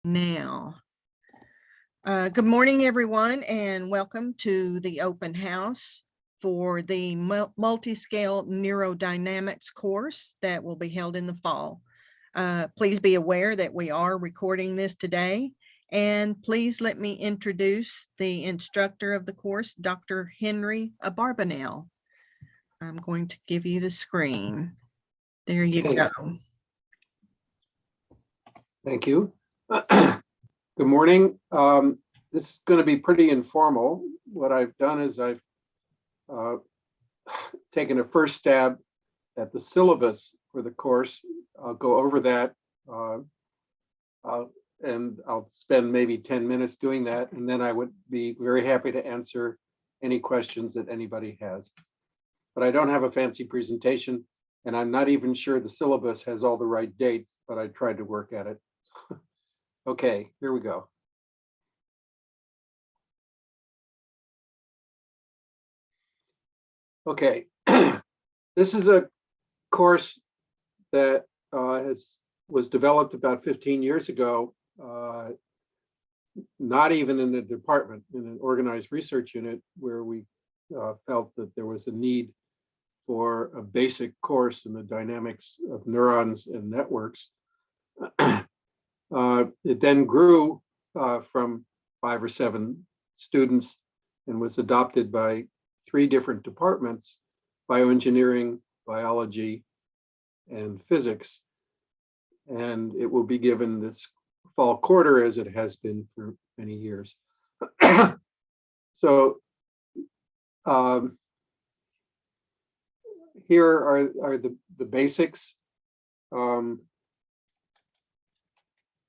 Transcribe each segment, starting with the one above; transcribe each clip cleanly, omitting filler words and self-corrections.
Now, good morning, everyone, and welcome to the open house for the Multiscale Neurodynamics course that will be held in the fall. Please be aware that we are recording this today, and please let me introduce the instructor of the course, Dr. Henry Abarbanel. I'm going to give you the screen. There you go. Thank you. Good morning. This is going to be pretty informal. What I've done is I've taken a first stab at the syllabus for the course. I'll go over that and I'll spend maybe 10 minutes doing that, and then I would be very happy to answer any questions that anybody has. But I don't have a fancy presentation, and I'm not even sure the syllabus has all the right dates, but I tried to work at it. Okay, here we go. Okay, this is a course that was developed about 15 years ago, not even in the department, in an organized research unit, where we felt that there was a need for a basic course in the dynamics of neurons and networks. It then grew from 5 or 7 students and was adopted by 3 different departments: bioengineering, biology, and physics. And it will be given this fall quarter, as it has been for many years. So here are the basics.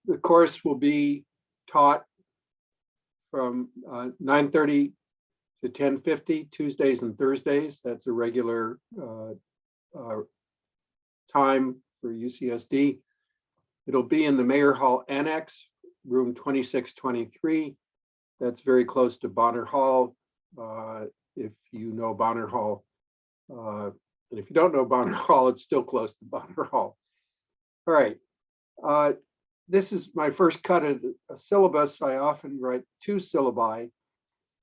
The course will be taught from 9:30 to 10:50, Tuesdays and Thursdays. That's a regular time for UCSD. It'll be in the Mayer Hall Annex, room 2623. That's very close to Bonner Hall. If you know Bonner Hall, and if you don't know Bonner Hall, it's still close to Bonner Hall. All right. This is my first cut of a syllabus. I often write 2 syllabi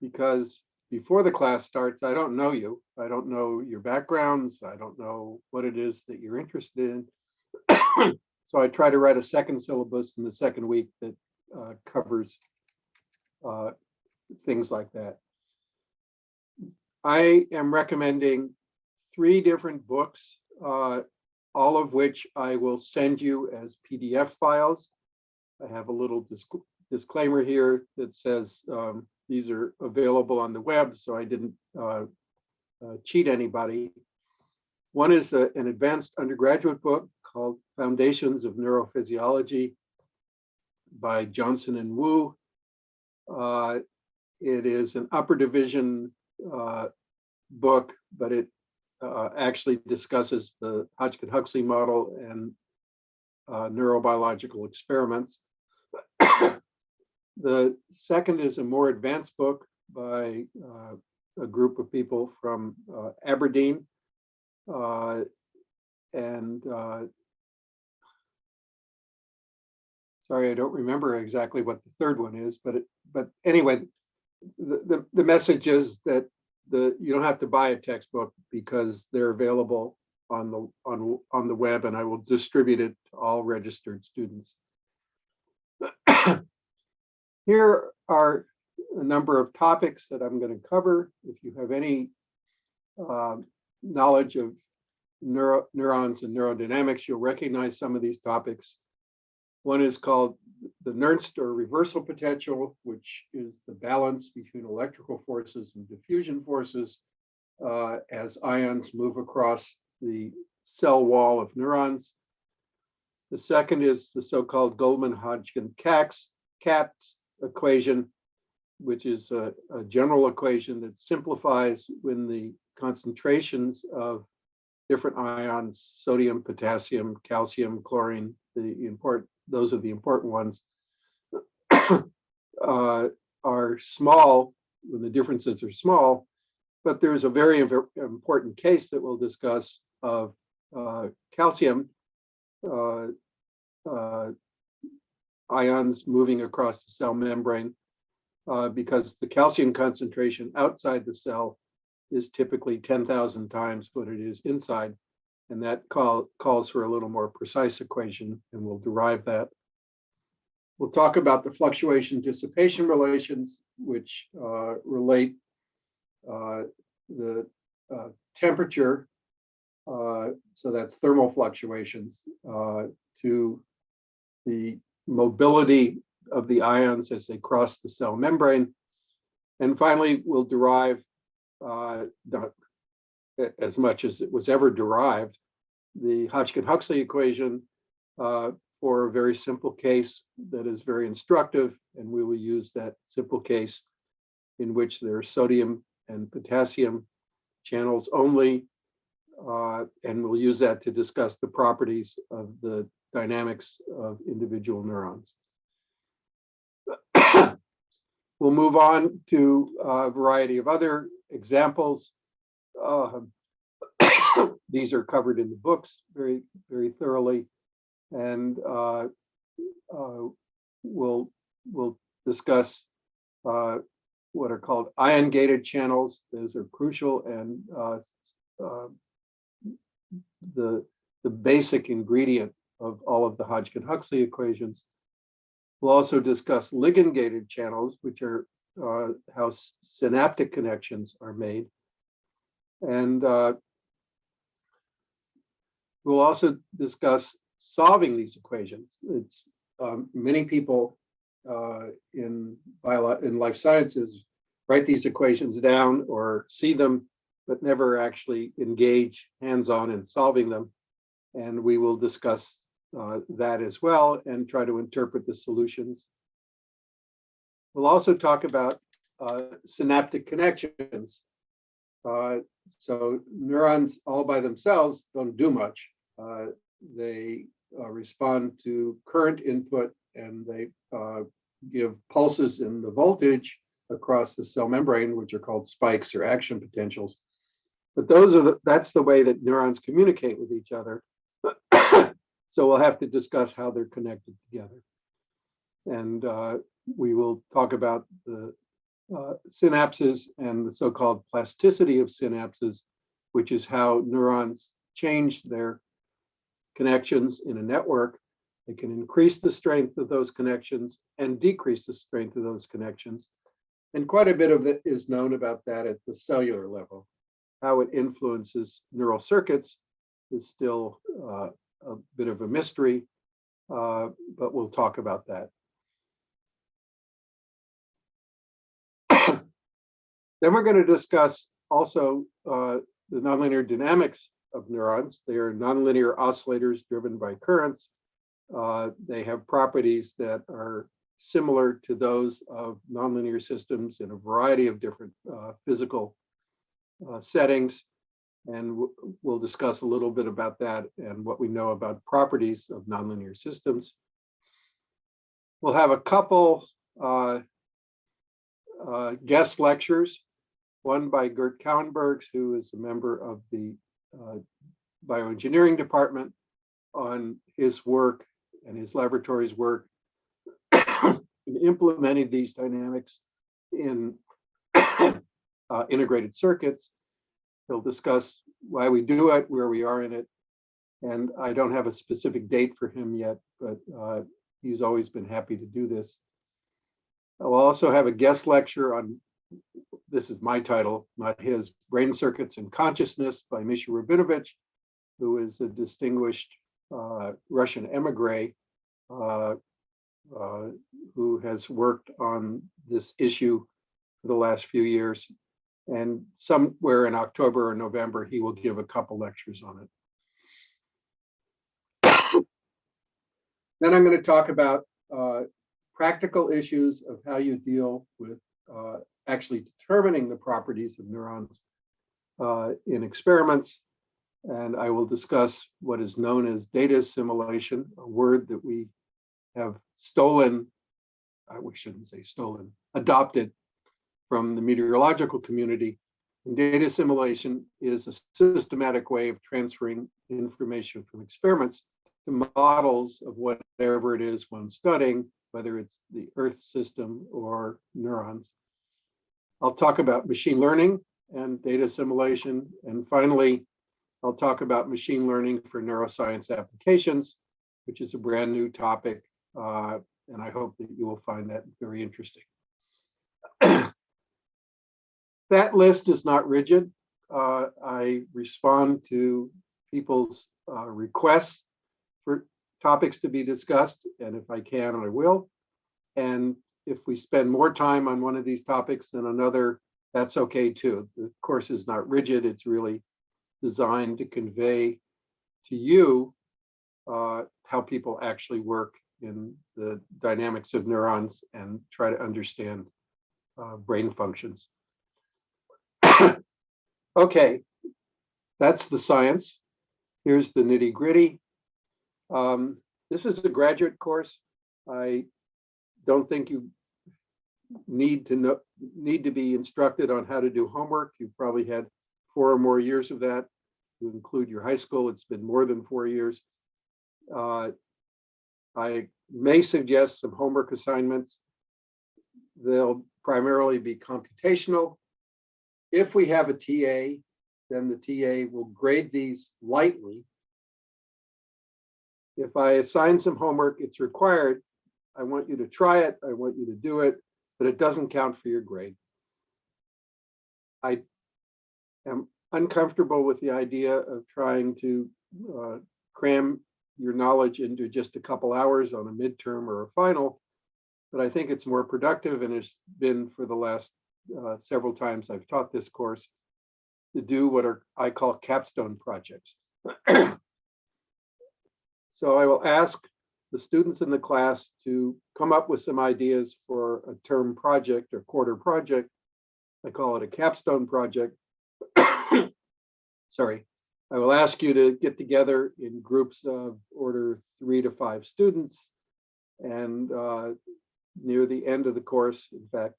because before the class starts, I don't know you. I don't know your backgrounds. I don't know what it is that you're interested in. So I try to write a second syllabus in the second week that covers things like that. I am recommending 3 different books, all of which I will send you as PDF files. I have a little disclaimer here that says these are available on the web, so I didn't cheat anybody. One is an advanced undergraduate book called Foundations of Neurophysiology by Johnson and Wu. It is an upper division book, but it actually discusses the Hodgkin-Huxley model and neurobiological experiments. The second is a more advanced book by a group of people from Aberdeen, and sorry, I don't remember exactly what the third one is, but anyway, the message is that you don't have to buy a textbook because they're available on the web, and I will distribute it to all registered students. Here are a number of topics that I'm going to cover. If you have any knowledge of neurons and neurodynamics, you'll recognize some of these topics. One is called the Nernst or reversal potential, which is the balance between electrical forces and diffusion forces as ions move across the cell wall of neurons. The second is the so-called Goldman-Hodgkin-Katz equation, which is a general equation that simplifies when the concentrations of different ions, sodium, potassium, calcium, chlorine, those are the important ones, are small, when the differences are small. But there's a very important case that we'll discuss of calcium ions moving across the cell membrane because the calcium concentration outside the cell is typically 10,000 times what it is inside. And that calls for a little more precise equation, and we'll derive that. We'll talk about the fluctuation dissipation relations, which relate the temperature, so that's thermal fluctuations, to the mobility of the ions as they cross the cell membrane. And finally, we'll derive, not as much as it was ever derived, the Hodgkin-Huxley equation for a very simple case that is very instructive, and we will use that simple case in which there are sodium and potassium channels only, and we'll use that to discuss the properties of the dynamics of individual neurons. We'll move on to a variety of other examples. These are covered in the books very, very thoroughly, and we'll discuss what are called ion-gated channels. Those are crucial, and the basic ingredient of all of the Hodgkin-Huxley equations. We'll also discuss ligand-gated channels, which are how synaptic connections are made. And we'll also discuss solving these equations. It's many people in life sciences write these equations down or see them, but never actually engage hands-on in solving them. And we will discuss that as well and try to interpret the solutions. We'll also talk about synaptic connections. So neurons all by themselves don't do much. They respond to current input, and they give pulses in the voltage across the cell membrane, which are called spikes or action potentials. But that's the way that neurons communicate with each other. So we'll have to discuss how they're connected together. And we will talk about the synapses and the so-called plasticity of synapses, which is how neurons change their connections in a network. They can increase the strength of those connections and decrease the strength of those connections. And quite a bit of it is known about that at the cellular level. How it influences neural circuits is still a bit of a mystery, but we'll talk about that. Then we're going to discuss also the nonlinear dynamics of neurons. They are nonlinear oscillators driven by currents. They have properties that are similar to those of nonlinear systems in a variety of different physical settings. And we'll discuss a little bit about that and what we know about properties of nonlinear systems. We'll have a couple guest lectures, one by Gert Kouwenbergs, who is a member of the bioengineering department, on his work and his laboratory's work in implementing these dynamics in integrated circuits. He'll discuss why we do it, where we are in it, and I don't have a specific date for him yet, but he's always been happy to do this. I'll also have a guest lecture on, this is my title, not his, Brain Circuits and Consciousness by Misha Rabinovich, who is a distinguished Russian emigre who has worked on this issue for the last few years. And somewhere in October or November, he will give a couple lectures on it. Then I'm going to talk about practical issues of how you deal with actually determining the properties of neurons in experiments. And I will discuss what is known as data assimilation, a word that we have stolen, we shouldn't say stolen, adopted from the meteorological community. And data assimilation is a systematic way of transferring information from experiments to models of whatever it is one's studying, whether it's the Earth system or neurons. I'll talk about machine learning and data assimilation. And finally, I'll talk about machine learning for neuroscience applications, which is a brand new topic. And I hope that you will find that very interesting. That list is not rigid. I respond to people's requests for topics to be discussed, and if I can, I will. And if we spend more time on one of these topics than another, that's okay too. The course is not rigid. It's really designed to convey to you how people actually work in the dynamics of neurons and try to understand brain functions. Okay, that's the science. Here's the nitty-gritty. This is a graduate course. I don't think you need to be instructed on how to do homework. You've probably had 4 or more years of that. You include your high school, it's been more than 4 years. I may suggest some homework assignments. They'll primarily be computational. If we have a TA, then the TA will grade these lightly. If I assign some homework, it's required. I want you to try it, I want you to do it, but it doesn't count for your grade. I am uncomfortable with the idea of trying to cram your knowledge into just a couple hours on a midterm or a final, but I think it's more productive, and it's been for the last several times I've taught this course, to do what I call capstone projects. So I will ask the students in the class to come up with some ideas for a term project or quarter project. I call it a capstone project. Sorry. I will ask you to get together in groups of order 3 to 5 students, and near the end of the course, in fact,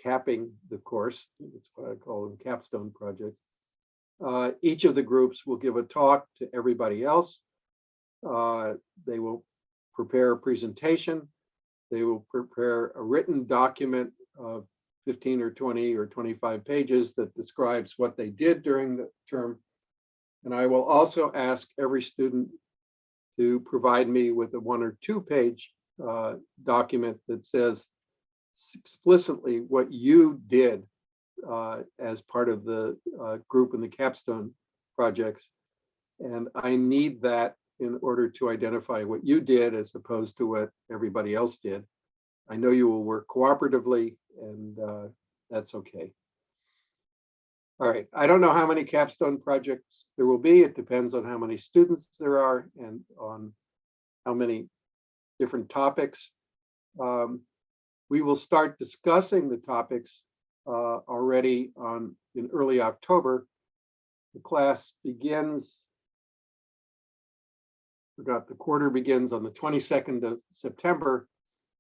capping the course, that's what I call them, capstone projects, each of the groups will give a talk to everybody else. They will prepare a presentation. They will prepare a written document of 15 or 20 or 25 pages that describes what they did during the term. And I will also ask every student to provide me with a 1 or 2 page document that says explicitly what you did as part of the group in the capstone projects. And I need that in order to identify what you did as opposed to what everybody else did. I know you will work cooperatively, and that's okay. All right, I don't know how many capstone projects there will be. It depends on how many students there are and on how many different topics. We will start discussing the topics already in early October. The class begins, the quarter begins on the 22nd of September.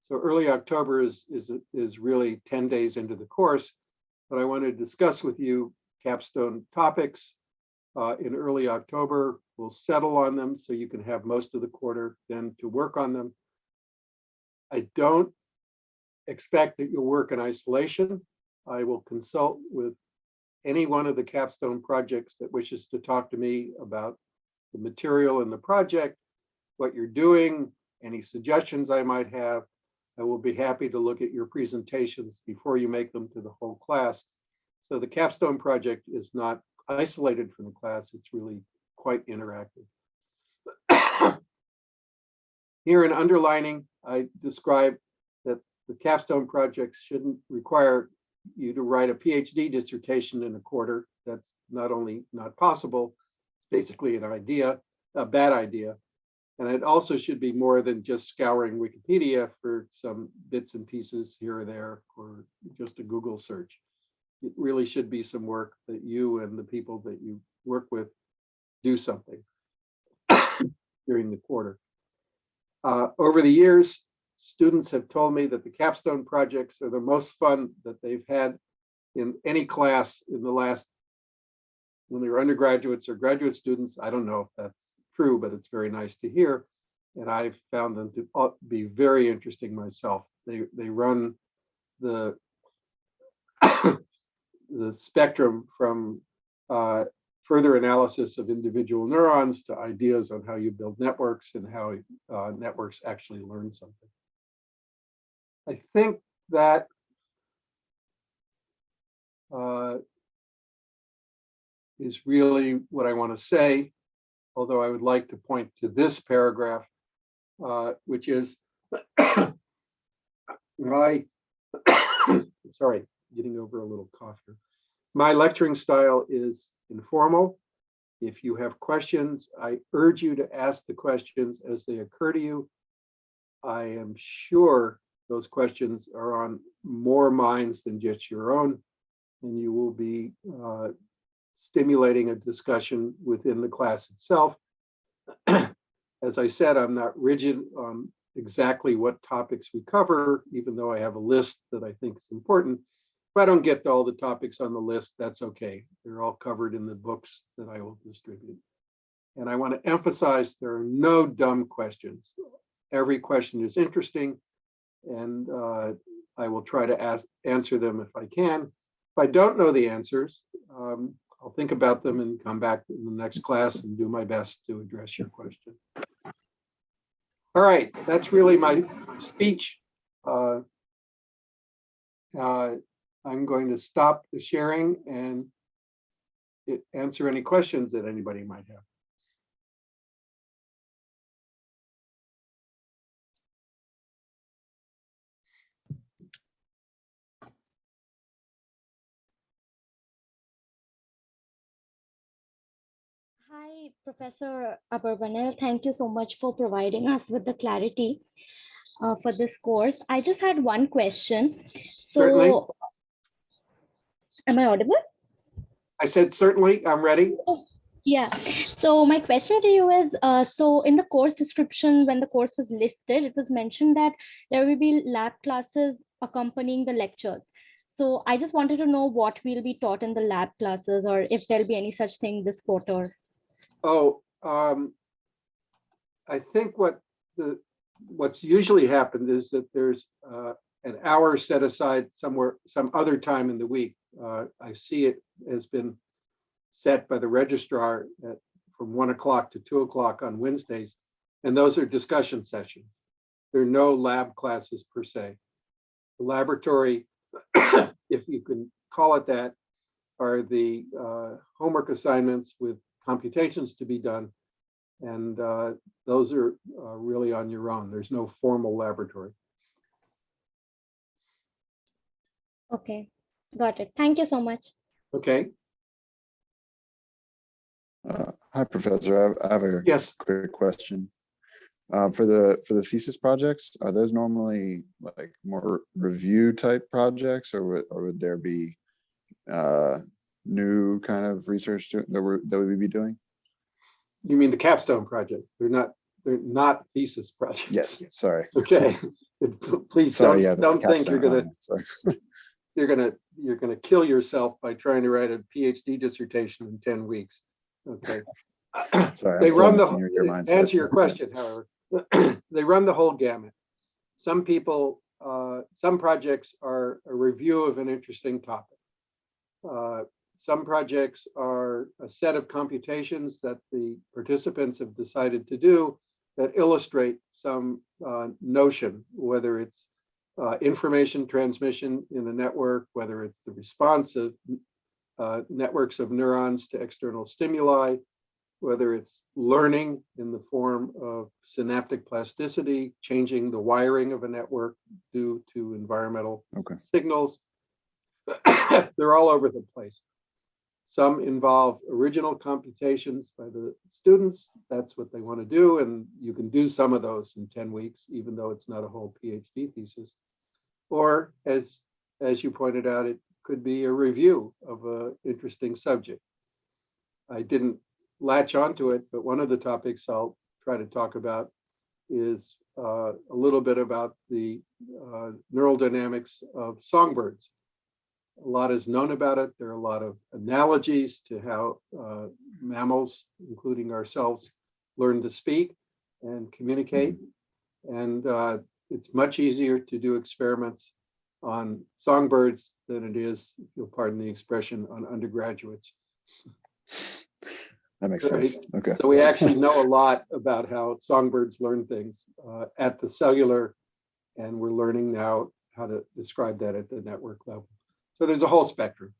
So early October is really 10 days into the course, but I want to discuss with you capstone topics in early October. We'll settle on them so you can have most of the quarter then to work on them. I don't expect that you'll work in isolation. I will consult with any one of the capstone projects that wishes to talk to me about the material in the project, what you're doing, any suggestions I might have. I will be happy to look at your presentations before you make them to the whole class. So the capstone project is not isolated from the class, it's really quite interactive. Here in underlining, I describe that the capstone projects shouldn't require you to write a PhD dissertation in a quarter. That's not only not possible, it's basically an idea, a bad idea. And it also should be more than just scouring Wikipedia for some bits and pieces here or there, or just a Google search. It really should be some work that you and the people that you work with do something during the quarter. Over the years, students have told me that the capstone projects are the most fun that they've had in any class in the last, when they were undergraduates or graduate students. I don't know if that's true, but it's very nice to hear. and I've found them to be very interesting myself. They run the the spectrum from further analysis of individual neurons to ideas on how you build networks and how networks actually learn something. I think that is really what I want to say, although I would like to point to this paragraph, which is my, sorry, getting over a little cough here. My lecturing style is informal. If you have questions, I urge you to ask the questions as they occur to you. I am sure those questions are on more minds than just your own, and you will be stimulating a discussion within the class itself. As I said, I'm not rigid on exactly what topics we cover, even though I have a list that I think is important. If I don't get to all the topics on the list, that's okay. They're all covered in the books that I will distribute. And I want to emphasize there are no dumb questions. Every question is interesting, and I will try to answer them if I can. If I don't know the answers, I'll think about them and come back in the next class and do my best to address your question. All right, that's really my speech. I'm going to stop the sharing and answer any questions that anybody might have. Hi, Professor Abarbanel. Thank you so much for providing us with the clarity for this course. I just had one question. So, Certainly. Am I audible? I said, certainly, I'm ready. Oh, yeah. So my question to you is, so in the course description, when the course was listed, it was mentioned that there will be lab classes accompanying the lectures. So I just wanted to know what will be taught in the lab classes, or if there'll be any such thing this quarter. Oh, I think what's usually happened is that there's an hour set aside somewhere, some other time in the week. I see it has been set by the registrar from 1 o'clock to 2 o'clock on Wednesdays, and those are discussion sessions. There are no lab classes per se. The laboratory, if you can call it that, are the homework assignments with computations to be done, and those are really on your own. There's no formal laboratory. Okay, got it. Thank you so much. Okay. Hi, Professor. I have a Yes. quick question. For the thesis projects, are those normally like more review type projects, or would there be new kind of research that we be doing? You mean the Capstone Projects? They're not thesis projects. Yes. Sorry. Okay. Please Sorry, don't think you're gonna sorry. you're gonna kill yourself by trying to write a PhD dissertation in 10 weeks. Okay. Sorry, They I'm still run in the the senior year mindset. to answer your question, however, they run the whole gamut. Some people, some projects are a review of an interesting topic. Some projects are a set of computations that the participants have decided to do that illustrate some notion, whether it's information transmission in a network, whether it's the response of networks of neurons to external stimuli, whether it's learning in the form of synaptic plasticity, changing the wiring of a network due to environmental signals. They're all over the place. Some involve original computations by the students. That's what they want to do. And you can do some of those in 10 weeks, even though it's not a whole PhD thesis. Or as you pointed out, it could be a review of an interesting subject. I didn't latch onto it, but one of the topics I'll try to talk about is a little bit about the neural dynamics of songbirds. A lot is known about it. There are a lot of analogies to how mammals, including ourselves, learn to speak. and communicate. And it's much easier to do experiments on songbirds than it is, if you'll pardon the expression, on undergraduates. That makes sense. Okay. So we actually know a lot about how songbirds learn things at the cellular, and we're learning now how to describe that at the network level. So there's a whole spectrum.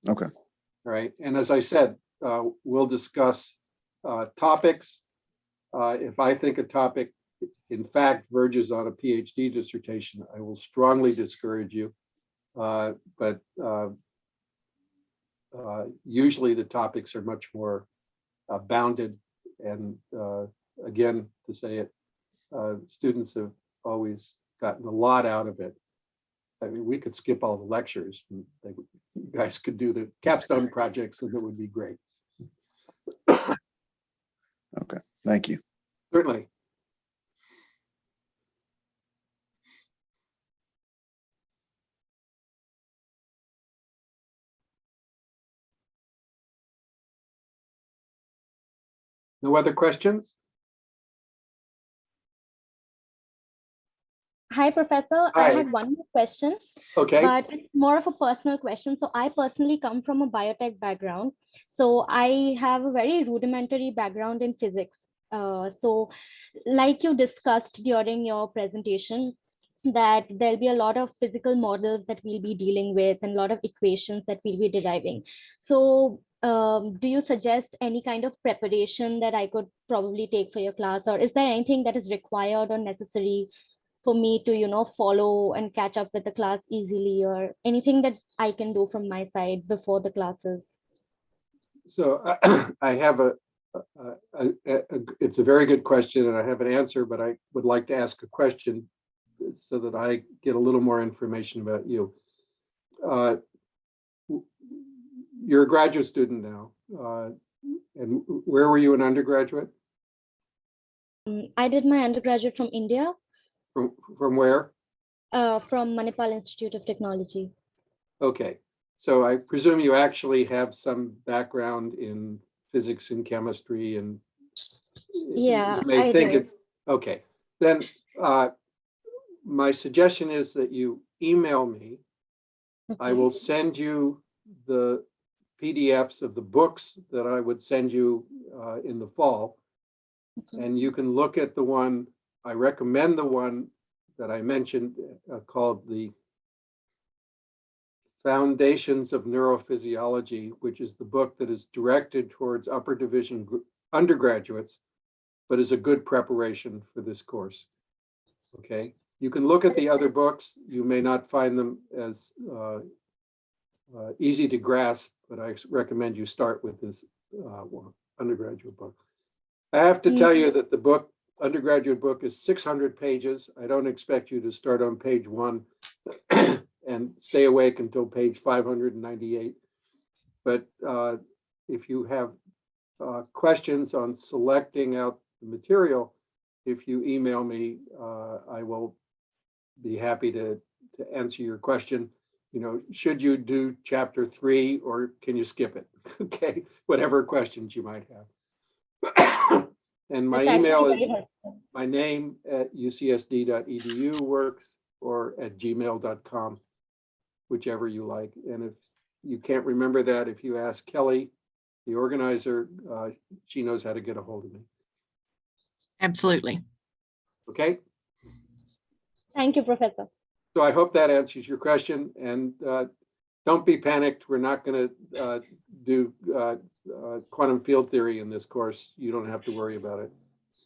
Okay. All right. And as I said, we'll discuss topics. If I think a topic, in fact, verges on a PhD dissertation, I will strongly discourage you. But usually the topics are much more bounded. And again, to say it, students have always gotten a lot out of it. I mean, we could skip all the lectures and you guys could do the capstone projects and it would be great. Okay, thank you. Certainly. No other questions? Hi, Professor. Hi. I had one more question, Okay. but it's more of a personal question. So I personally come from a biotech background. So I have a very rudimentary background in physics. So like you discussed during your presentation, that there'll be a lot of physical models that we'll be dealing with and a lot of equations that we'll be deriving. So do you suggest any kind of preparation that I could probably take for your class, or is there anything that is required or necessary for me to, you know, follow and catch up with the class easily, or anything that I can do from my side before the classes? So I have it's a very good question and I have an answer, but I would like to ask a question so that I get a little more information about you. You're a graduate student now. And where were you an undergraduate? I did my undergraduate from India. From where? From Manipal Institute of Technology. Okay. So I presume you actually have some background in physics and chemistry, and Yeah, you may I think do. it's okay. Then my suggestion is that you email me. I will send you the PDFs of the books that I would send you in the fall. And you can look at the one, I recommend the one that I mentioned called the Foundations of Neurophysiology, which is the book that is directed towards upper division undergraduates, but is a good preparation for this course. Okay, you can look at the other books. You may not find them as easy to grasp, but I recommend you start with this undergraduate book. I have to tell you that the book, undergraduate book, is 600 pages. I don't expect you to start on page 1 and stay awake until page 598. But if you have questions on selecting out the material, if you email me, I will be happy to answer your question. You know, should you do chapter 3 or can you skip it? Okay, whatever questions you might have. And my email is my name at ucsd.edu works, or at gmail.com, whichever you like. And if you can't remember that, if you ask Kelly, the organizer, she knows how to get a hold of me. Absolutely. Okay. Thank you, Professor. So I hope that answers your question. And don't be panicked. We're not going to do quantum field theory in this course. You don't have to worry about it.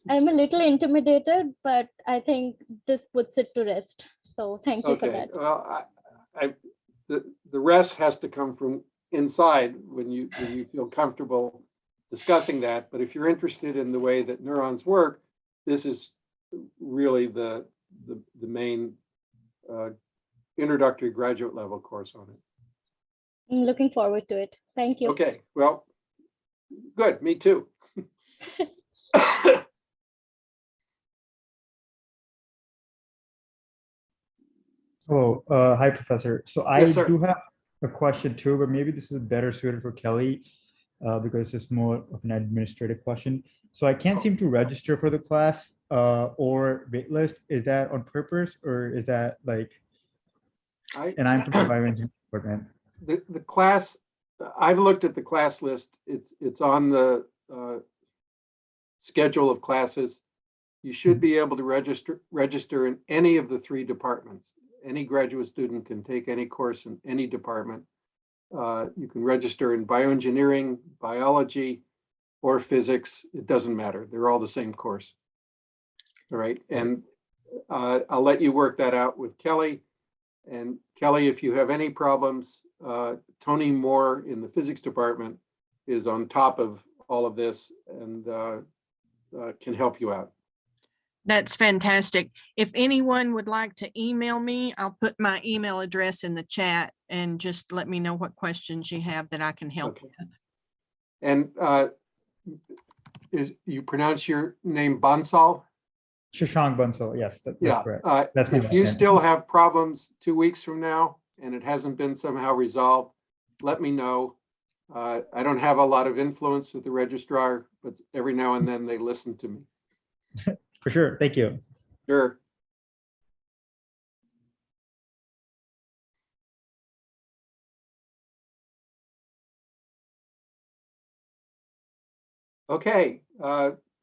I'm a little intimidated, but I think this puts it to rest. So thank you for that. Well, the rest has to come from inside when you feel comfortable discussing that. But if you're interested in the way that neurons work, this is really the main introductory graduate level course on it. I'm looking forward to it. Thank you. Okay, well, good, me too. Oh, hi, Professor. So I Yes, sir. do have a question too, but maybe this is better suited for Kelly. because it's more of an administrative question. So I can't seem to register for the class or waitlist. Is that on purpose, or is that like, and I'm from the bioengineering department. The class, I've looked at the class list. It's on the schedule of classes. You should be able to register in any of the 3 departments. Any graduate student can take any course in any department. You can register in bioengineering, biology, or physics. It doesn't matter. They're all the same course. All right. And I'll let you work that out with Kelly. And Kelly, if you have any problems, Tony Moore in the physics department is on top of all of this and can help you out. That's fantastic. If anyone would like to email me, I'll put my email address in the chat and just let me know what questions you have that I can help Okay. with. And you pronounce your name Bansal? Shashank Bansal, yes, that's correct. That's my if you last name. still have problems 2 weeks from now and it hasn't been somehow resolved, let me know. I don't have a lot of influence with the registrar, but every now and then they listen to me. For sure, thank you. Sure. Okay,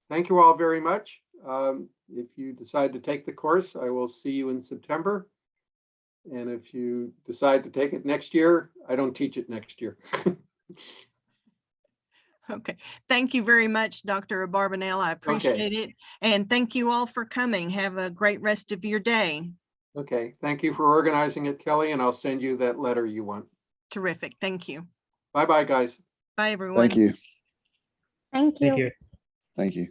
thank you all very much. If you decide to take the course, I will see you in September. And if you decide to take it next year, I don't teach it next year. Okay. Thank you very much, Dr. Barbanel. I appreciate it. And thank you all for coming. Have a great rest of your day. Okay, thank you for organizing it, Kelly, and I'll send you that letter you want. Terrific. Thank you. Bye-bye, guys. Bye, everyone. Thank you. Thank you. Thank you. Thank you.